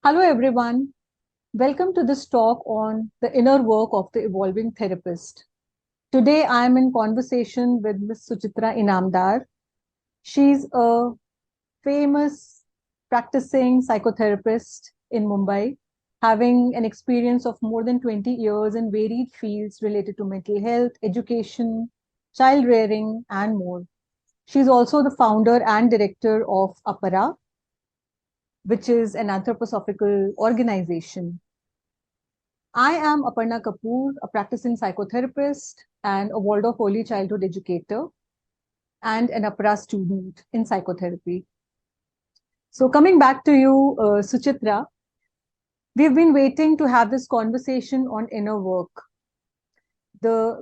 Hello, everyone. Welcome to this talk on the inner work of the evolving therapist. Today, I am in conversation with Ms. Suchitra Inamdar. She's a famous practicing psychotherapist in Mumbai, having an experience of more than 20 years in varied fields related to mental health, education, child rearing, and more. She's also the founder and director of Apara, which is an anthroposophical organization. I am Aparna Kapoor, a practicing psychotherapist and a Waldorf early childhood educator and an APRA student in psychotherapy. So, coming back to you, Suchitra, we've been waiting to have this conversation on inner work.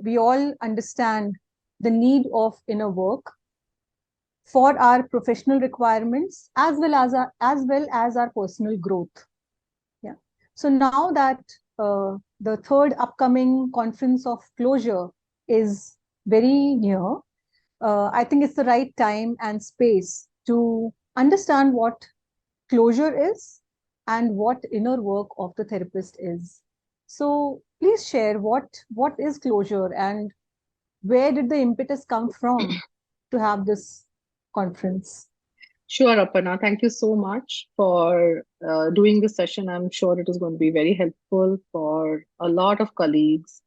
We all understand the need of inner work for our professional requirements as well as our personal growth. Yeah. So now that the third upcoming conference of closure is very near, I think it's the right time and space to understand what closure is and what inner work of the therapist is. So please share what is closure and where did the impetus come from to have this conference? Sure, Aparna. Thank you so much for doing this session. I'm sure it is going to be very helpful for a lot of colleagues,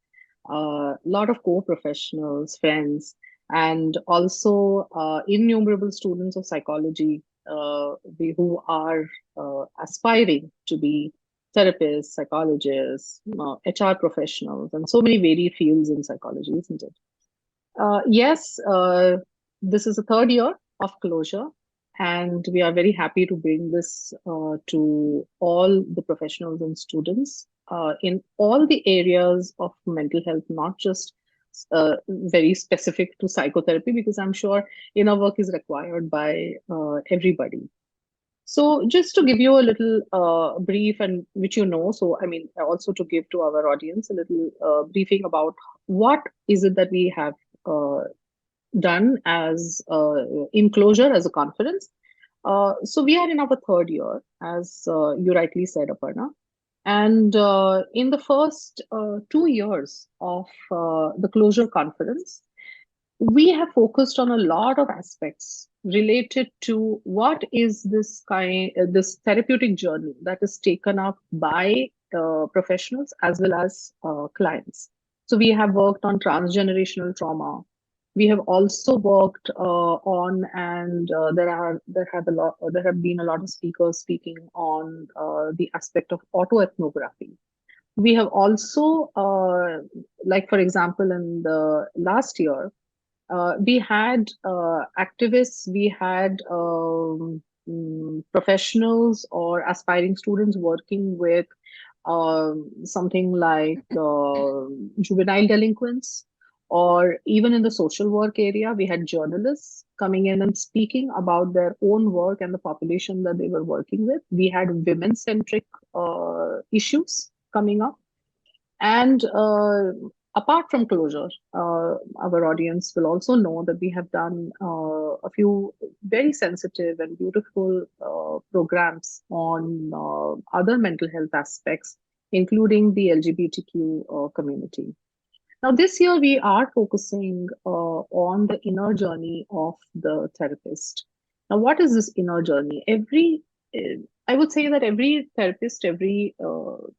a lot of co-professionals, friends, and also innumerable students of psychology who are aspiring to be therapists, psychologists, HR professionals, and so many varied fields in psychology, isn't it? Yes, this is the third year of closure, and we are very happy to bring this to all the professionals and students in all the areas of mental health, not just very specific to psychotherapy, because I'm sure inner work is required by everybody. So, just to give you a little brief, and which so I mean, also to give to our audience a little briefing about what is it that we have uh, done as in closure as a conference. So we are in our third year, as you rightly said, Aparna. And in the first 2 years of the closure conference, we have focused on a lot of aspects related to what is this therapeutic journey that is taken up by professionals as well as clients. So we have worked on transgenerational trauma. We have also worked on, and there have been a lot of speakers speaking on the aspect of autoethnography. We have also, like for example, in the last year, we had activists, we had professionals or aspiring students working with something like juvenile delinquents, or even in the social work area, we had journalists coming in and speaking about their own work and the population that they were working with. We had women centric issues coming up. And apart from closure, our audience will also know that we have done a few very sensitive and beautiful programs on other mental health aspects, including the LGBTQ community. Now, this year we are focusing on the inner journey of the therapist. Now, what is this inner journey? Uh, I would say that every therapist, every,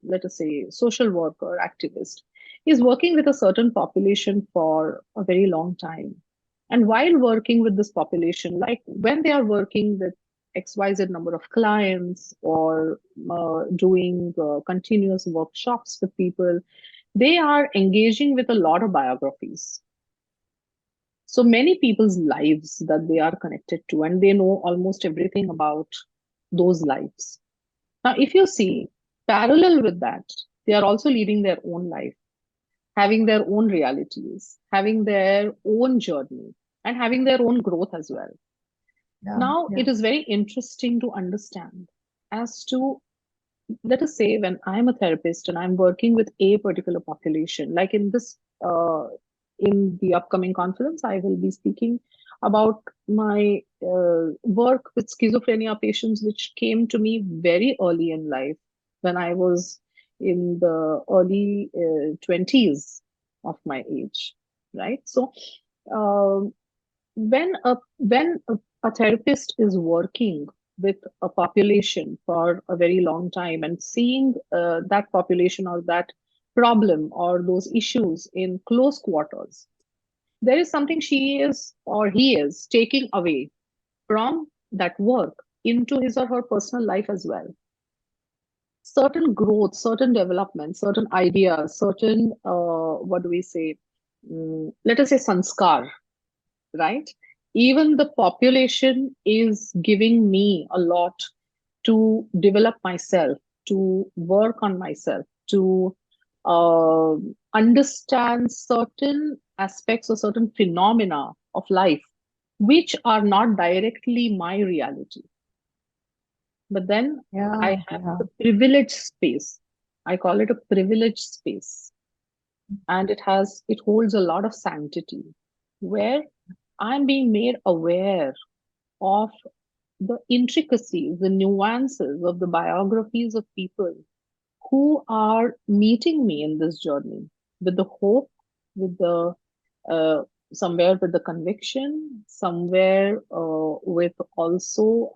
let us say, social worker, activist, is working with a certain population for a very long time. And while working with this population, like when they are working with XYZ number of clients or doing continuous workshops with people, they are engaging with a lot of biographies. So many people's lives that they are connected to, and they know almost everything about those lives. Now, if you see, parallel with that, they are also leading their own life, having their own realities, having their own journey, and having their own growth as well. Yeah, Now, yeah. it is very interesting to understand as to, let us say, when I'm a therapist and I'm working with a particular population, like in the upcoming conference, I will be speaking about my work with schizophrenia patients, which came to me very early in life when I was in the early 20s of my age, right? So, um when a therapist is working with a population for a very long time and seeing that population or that problem or those issues in close quarters, there is something she is or he is taking away from that work into his or her personal life as well. Certain growth, certain development, certain ideas, certain, what do we say? Let us say sanskar, right? Even the population is giving me a lot to develop myself, to work on myself, to uh, understand certain aspects or certain phenomena of life, which are not directly my reality. But then I Yeah, have yeah, the privileged space. I call it a privileged space, and it holds a lot of sanctity where I'm being made aware of the intricacies, the nuances of the biographies of people who are meeting me in this journey with the hope, with the uh, somewhere with the conviction, somewhere with also,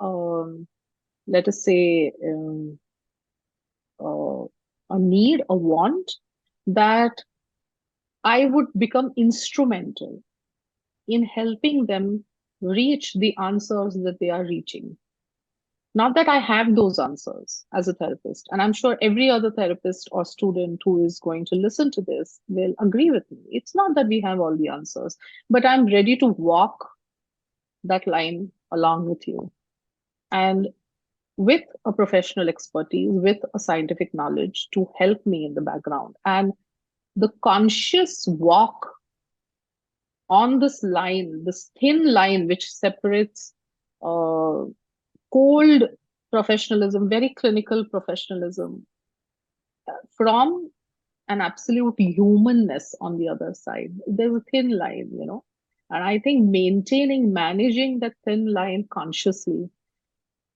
let us say, uh, a need, a want that I would become instrumental in helping them reach the answers that they are reaching. Not that I have those answers as a therapist, and I'm sure every other therapist or student who is going to listen to this will agree with me. It's not that we have all the answers, but I'm ready to walk that line along with you. And with a professional expertise, with a scientific knowledge to help me in the background. And the conscious walk on this line, this thin line which separates uh, cold professionalism, very clinical professionalism, from an absolute humanness on the other side. There's a thin line, you know. And I think maintaining, managing that thin line consciously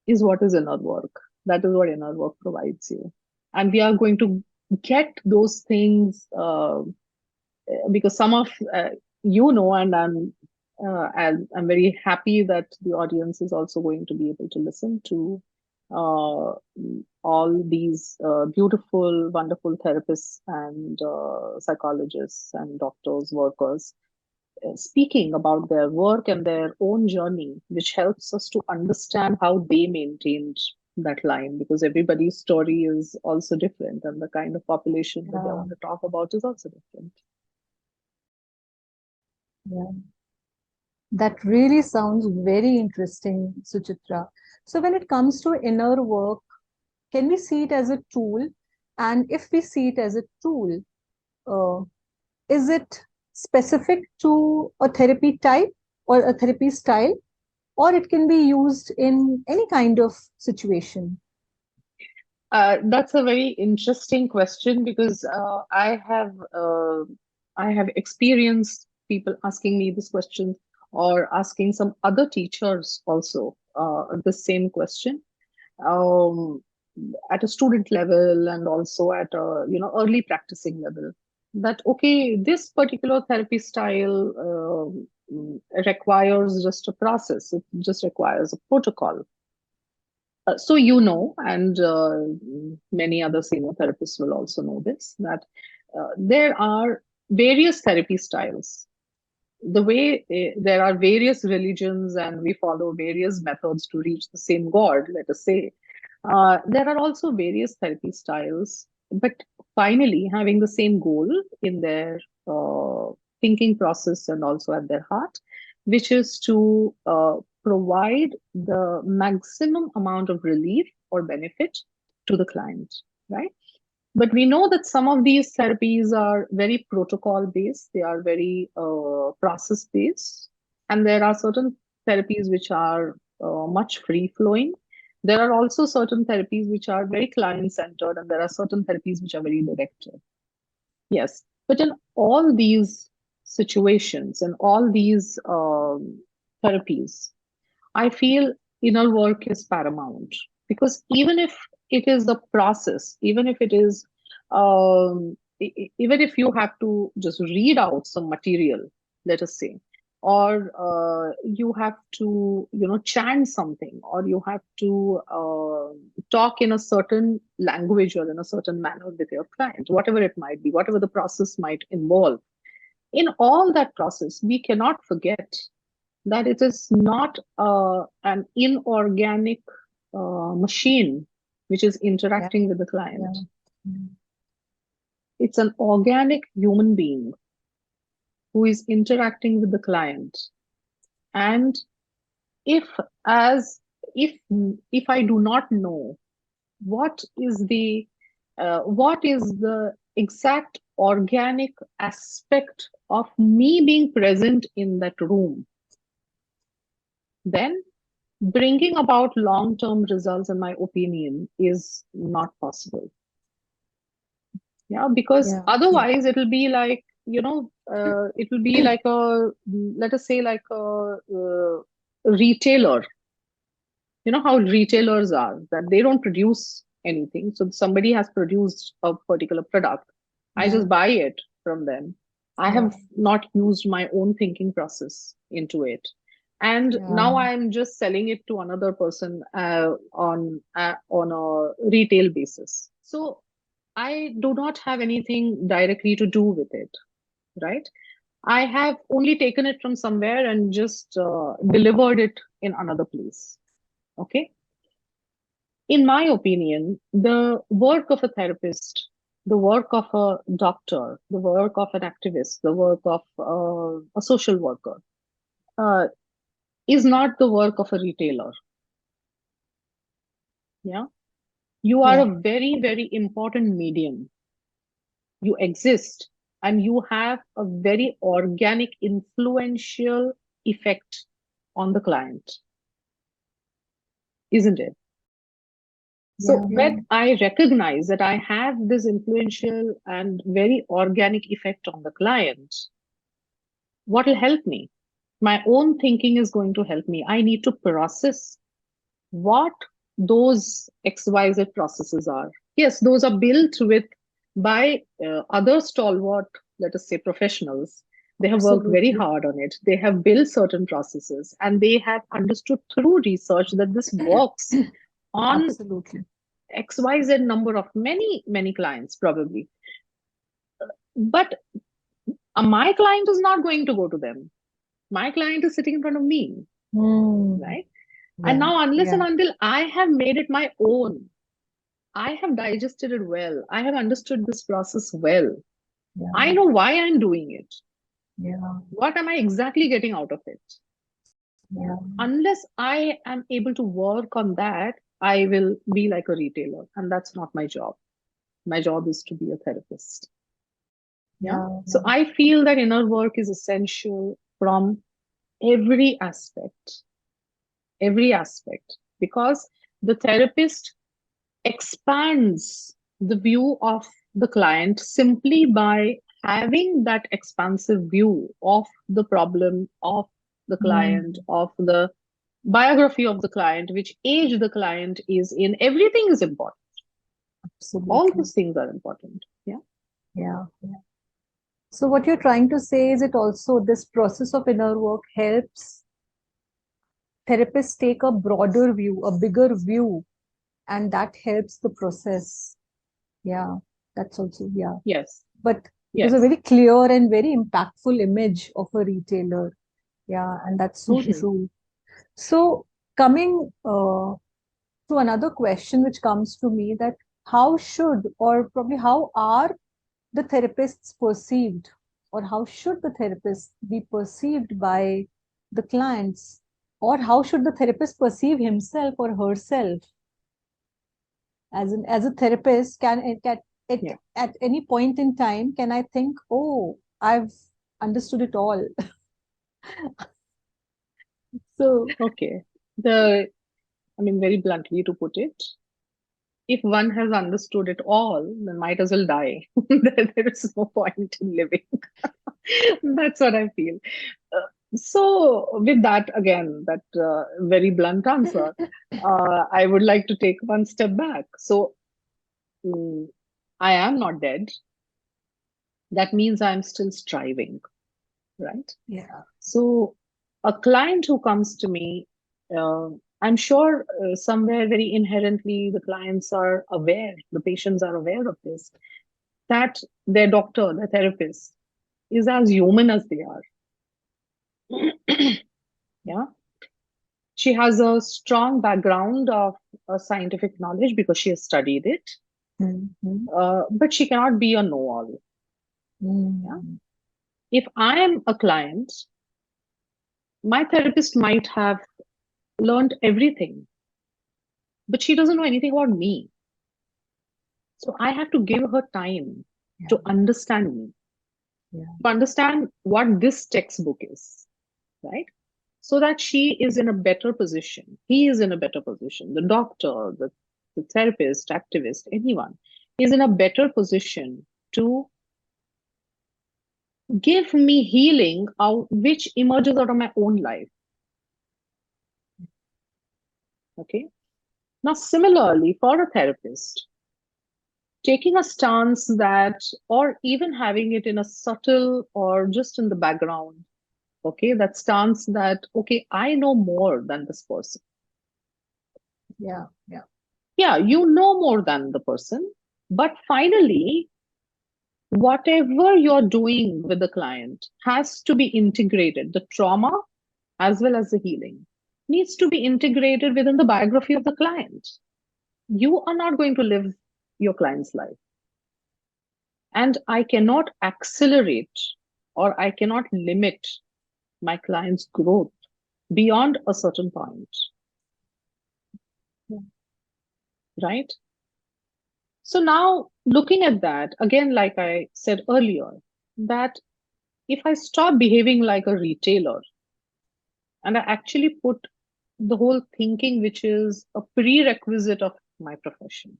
is what is inner work. That is what inner work provides you. And we are going to get those things because some of and I'm very happy that the audience is also going to be able to listen to uh, all these beautiful, wonderful therapists and psychologists and doctors, workers speaking about their work and their own journey, which helps us to understand how they maintained that line, because everybody's story is also different and the kind of population that they yeah, want to talk about is also different. yeah. That really sounds very interesting, Suchitra. So, when it comes to inner work, can we see it as a tool? And if we see it as a tool, uh, is it specific to a therapy type or a therapy style, or it can be used in any kind of situation? That's a very interesting question because I have experienced people asking me this question or asking some other teachers also the same question um, at a student level and also at a early practicing level. That okay, this particular therapy style requires just a process. It just requires a protocol, so and many other senior therapists will also know this, that there are various therapy styles. The way there are various religions and we follow various methods to reach the same God, let us say, there are also various therapy styles, but finally having the same goal in their uh, thinking process and also at their heart, which is to provide the maximum amount of relief or benefit to the client, right? But we know that some of these therapies are very protocol based, they are very process based, and there are certain therapies which are much free flowing. There are also certain therapies which are very client centered, and there are certain therapies which are very directed. Yes, but in all these situations and all these therapies, I feel inner work is paramount, because even if it is a process, even if it is, even if you have to just read out some material, let us say, or you have to, chant something, or you have to talk in a certain language or in a certain manner with your client, whatever it might be, whatever the process might involve. In all that process, we cannot forget that it is not an inorganic machine which is Yeah. interacting with the client. Yeah. Mm. It's an organic human being who is interacting with the client. And if as if if I do not know what is the exact organic aspect of me being present in that room, then bringing about long term results, in my opinion, is not possible. Yeah, because Yeah. Yeah. otherwise it will be like, it will be like a, let us say, like a retailer. You know how retailers are, that they don't produce anything. So somebody has produced a particular product. I Yeah. just buy it from them. I Yeah. have not used my own thinking process into it. And Yeah. now I'm just selling it to another person on a retail basis. So I do not have anything directly to do with it, right? I have only taken it from somewhere and just delivered it in another place. Okay. In my opinion, the work of a therapist, the work of a doctor, the work of an activist, the work of a social worker uh, is not the work of a retailer. Yeah. You are Yeah. a very, very important medium. You exist and you have a very organic, influential effect on the client, isn't it? Yeah. So when I recognize that I have this influential and very organic effect on the client, what will help me? My own thinking is going to help me. I need to process what those XYZ processes are. Yes, those are built with by other stalwart, let us say, professionals. They have worked very Absolutely. hard on it. They have built certain processes and they have understood through research that this works on Absolutely. XYZ number of many, many clients, probably. But my client is not going to go to them. My client is sitting in front of me, Mm. right? And Yeah. now, unless and Yeah. until I have made it my own, I have digested it well, I have understood this process well, I Yeah. know why I'm doing it, Yeah. what am I exactly getting out of it. Yeah. Unless I am able to work on that, I will be like a retailer, and that's not my job. My job is to be a therapist. Yeah. Yeah. So I feel that inner work is essential from every aspect, every aspect, because the therapist expands the view of the client simply by having that expansive view of the problem, of the client, Mm. of the biography of the client, which age the client is in. Everything is important. All Absolutely. those things are important. Yeah. Yeah. Yeah. So what you're trying to say is it also this process of inner work helps therapists take a broader view, a bigger view, and that helps the process. Yeah, that's also, yeah. Yes. But it is a Yes. very clear and very impactful image of a retailer. Yeah, and that's so true. So coming to another question which comes to me, that how should, or probably how are the therapists perceived, or how should the therapist be perceived by the clients, or how should the therapist perceive himself or herself as a therapist? It Yeah. at any point in time can I think, oh, I've understood it all? So Okay. The, I mean, very bluntly to put it, if one has understood it all, then might as well die. There is no point in living. That's what I feel. So, with that, again, that very blunt answer, I would like to take one step back. So, mm, I am not dead. That means I'm still striving, right? Yeah. So, a client who comes to me, uh, I'm sure somewhere very inherently the clients are aware, the patients are aware of this, that their doctor, their therapist is as human as they are. Yeah. She has a strong background of scientific knowledge because she has studied it, Mm-hmm. but she cannot be a know-all. Yeah. Mm-hmm. If I am a client, my therapist might have learned everything, but she doesn't know anything about me. So I have to give her time Yeah. to understand me, Yeah. to understand what this textbook is, right? So that she is in a better position. He is in a better position. The doctor, the therapist, activist, anyone is in a better position to give me healing out which emerges out of my own life. Okay. Now, similarly, for a therapist, taking a stance that, or even having it in a subtle or just in the background, okay, that stance that, okay, I know more than this person. Yeah. Yeah. Yeah, you know more than the person, but finally, whatever you're doing with the client has to be integrated. The trauma as well as the healing needs to be integrated within the biography of the client. You are not going to live your client's life. And I cannot accelerate or I cannot limit my client's growth beyond a certain point, Yeah. right? So now looking at that, again, like I said earlier, that if I stop behaving like a retailer and I actually put the whole thinking, which is a prerequisite of my profession,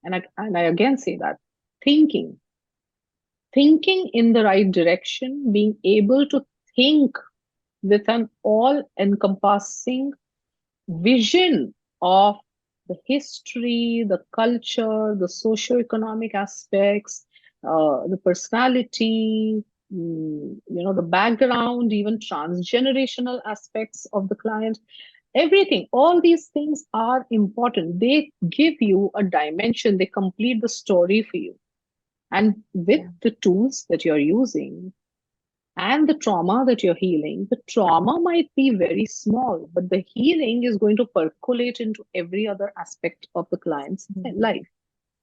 and I again say that thinking, thinking in the right direction, being able to think with an all encompassing vision of the history, the culture, the socio-economic aspects, the personality, the background, even transgenerational aspects of the client. Everything, all these things are important. They give you a dimension, they complete the story for you. And with Yeah. the tools that you're using, and the trauma that you're healing, the trauma might be very small, but the healing is going to percolate into every other aspect of the client's Mhm. life.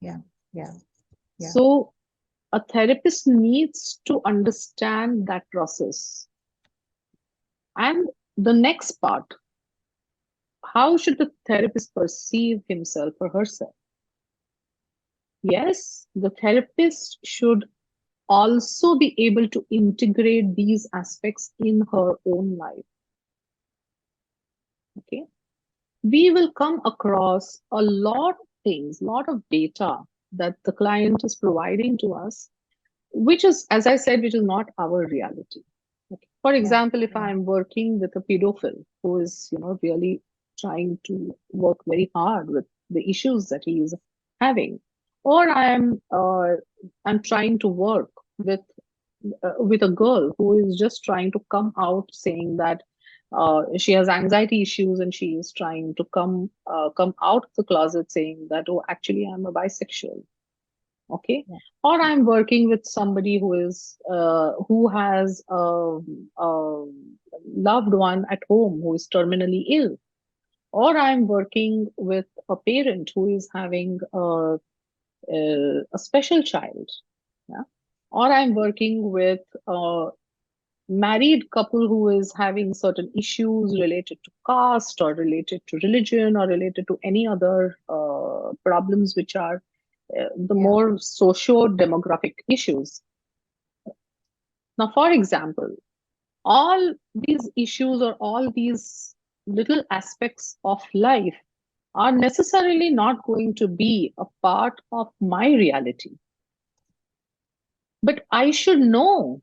Yeah. Yeah. Yeah. So, a therapist needs to understand that process. And the next part, how should the therapist perceive himself or herself? Yes, the therapist should also be able to integrate these aspects in her own life. Okay. We will come across a lot of things, lot of data that the client is providing to us, which is, as I said, which is not our reality. Okay. For Yeah. example, if Yeah. I'm working with a pedophile who is, really trying to work very hard with the issues that he is having, or I'm trying to work with a girl who is just trying to come out saying that she has anxiety issues and she is trying to come out of the closet saying that, oh, actually I'm a bisexual. Okay. Yeah. Or I'm working with somebody who has a loved one at home who is terminally ill. Or I'm working with a parent who is having a special child. Yeah. Or I'm working with a married couple who is having certain issues related to caste or related to religion or related to any other problems which are the Yeah. more socio-demographic issues. Now, for example, all these issues or all these little aspects of life are necessarily not going to be a part of my reality. But I should know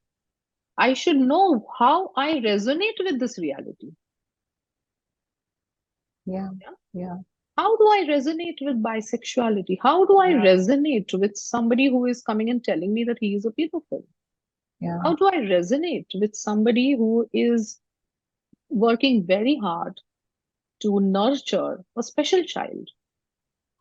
I should know how I resonate with this reality. Yeah. Yeah? Yeah. How do I resonate with bisexuality? How do I Yeah. resonate with somebody who is coming and telling me that he is a pedophile? Yeah. How do I resonate with somebody who is working very hard to nurture a special child?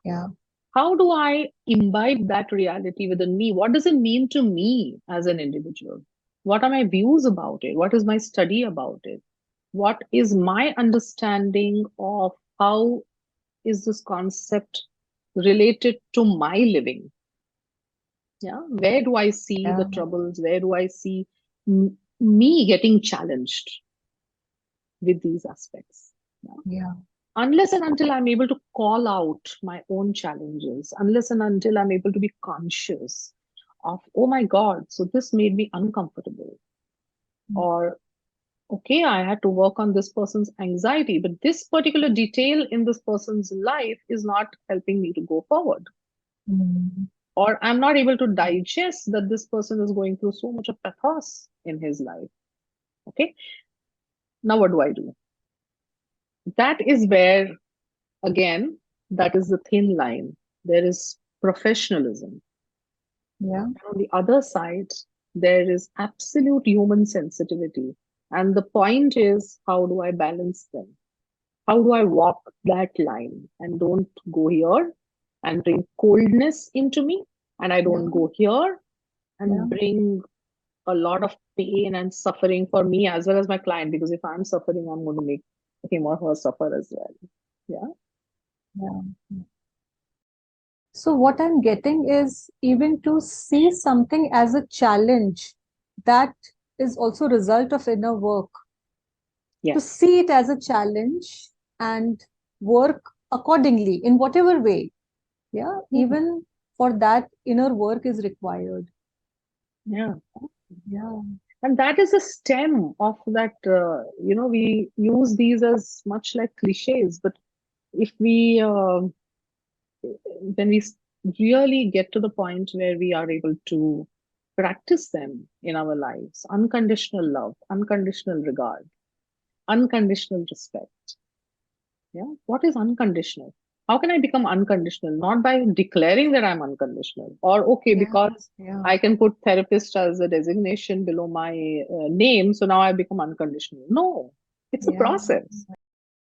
Yeah. How do I imbibe that reality within me? What does it mean to me as an individual? What are my views about it? What is my study about it? What is my understanding of how is this concept related to my living? Yeah, where do I see Yeah. the troubles? Where do I see me getting challenged with these aspects? Yeah. Yeah. Unless and until I'm able to call out my own challenges, unless and until I'm able to be conscious of, oh my God, so this made me uncomfortable. Or, okay, I had to work on this person's anxiety, but this particular detail in this person's life is not helping me to go forward. Mm. Or I'm not able to digest that this person is going through so much of pathos in his life. Okay, now what do I do? That is where, again, that is the thin line. There is professionalism. Yeah. On the other side, there is absolute human sensitivity. And the point is, how do I balance them? How do I walk that line and don't go here and bring coldness into me? And I Yeah. don't go here Yeah. and bring a lot of pain and suffering for me as well as my client, because if I'm suffering, I'm going to make him or her suffer as well. Yeah. Yeah. So what I'm getting is even to see something as a challenge, that is also a result of inner work. To Yes. see it as a challenge and work accordingly in whatever way. Yeah. Hmm. Even for that, inner work is required. Yeah. Yeah. And that is a stem of that, we use these as much like cliches, but if we, when we really get to the point where we are able to practice them in our lives, unconditional love, unconditional regard, unconditional respect. Yeah. What is unconditional? How can I become unconditional? Not by declaring that I'm unconditional or, okay, Yeah. because Yeah. I can put therapist as a designation below my name. So now I become unconditional. No, it's a Yeah. process.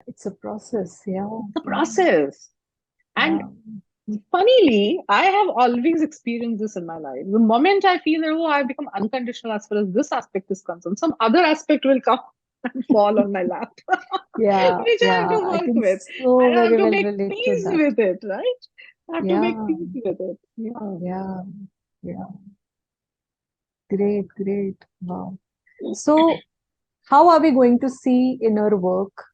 It's a process. Yeah. It's a Yeah. process. And Yeah. funnily, I have always experienced this in my life. The moment I feel that, oh, I've become unconditional as far as this aspect is concerned, some other aspect will come and fall on my lap, Yeah. which I have Yeah. to I work can with. so And I have very to well make relate to peace that. with it, right? I have to make Yeah. peace with it. Yeah. Yeah. Yeah. Great. Great. Wow. So, how are we going to see inner work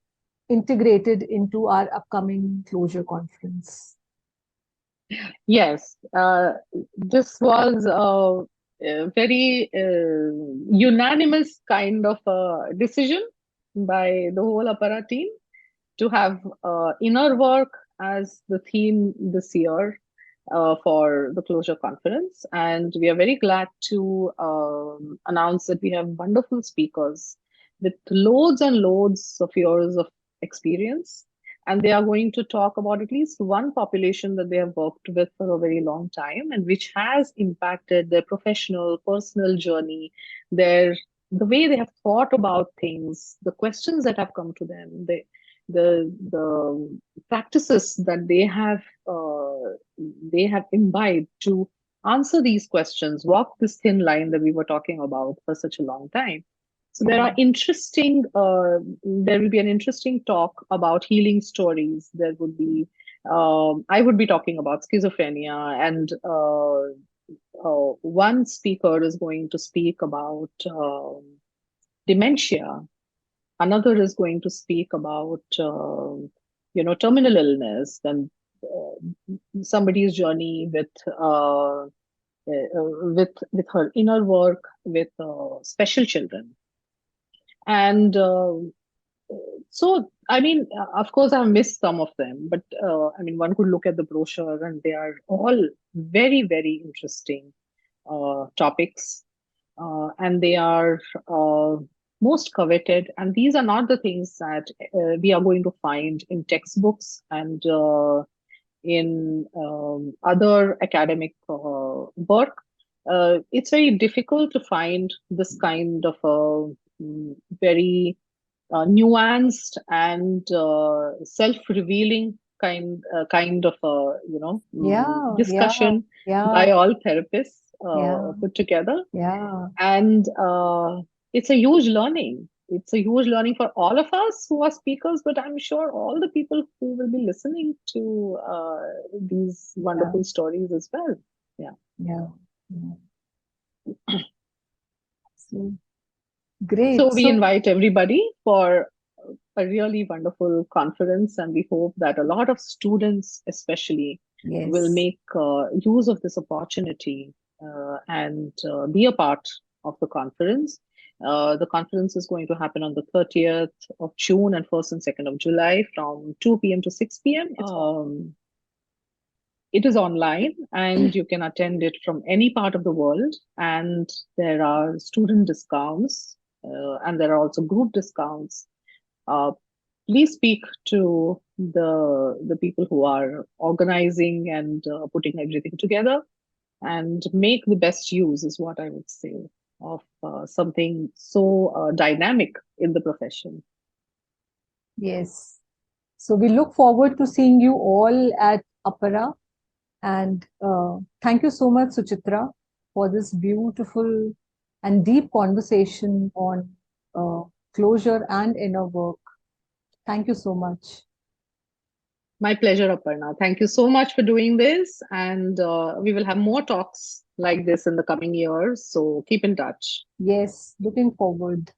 integrated into our upcoming closure conference? Yes, this was a very unanimous kind of a decision by the whole Apara team to have inner work as the theme this year for the closure conference. And we are very glad to announce that we have wonderful speakers with loads and loads of years of experience. And they are going to talk about at least one population that they have worked with for a very long time and which has impacted their professional, personal journey, their the way they have thought about things, the questions that have come to them, the practices that they have imbibed to answer these questions, walk this thin line that we were talking about for such a long time. So Yeah. there will be an interesting talk about healing stories. There would be, I would be talking about schizophrenia, and one speaker is going to speak about dementia. Another is going to speak about, terminal illness and somebody's journey with her inner work with special children. And so, I mean, of course, I've missed some of them, but I mean, one could look at the brochure and they are all very, very interesting topics. and they are uh, most coveted. And these are not the things that we are going to find in textbooks and in other academic work. It's very difficult to find this kind of very nuanced and self-revealing kind of Yeah, yeah, discussion yeah, by all therapists yeah, put together. yeah, And it's a huge learning. It's a huge learning for all of us who are speakers, but I'm sure all the people who will be listening to these yeah, wonderful stories as well. Yeah. yeah, yeah. So So great. we So invite everybody for a really wonderful conference, and we hope that a lot of students, especially, will yes, make use of this opportunity and be a part of the conference. The conference is going to happen on the 30th of June and 1st and 2nd of July from 2 p.m. to 6 p.m. It is online and you can attend it from any part of the world. And there are student discounts and there are also group discounts. Uh, please speak to the people who are organizing and putting everything together, and make the best use, is what I would say, of something so dynamic in the profession. yes. So we look forward to seeing you all at Apara. And thank you so much, Suchitra, for this beautiful and deep conversation on uh, closure and inner work. Thank you so much. My pleasure, Aparna. Thank you so much for doing this. And we will have more talks like this in the coming years. So keep in touch. Yes, looking forward.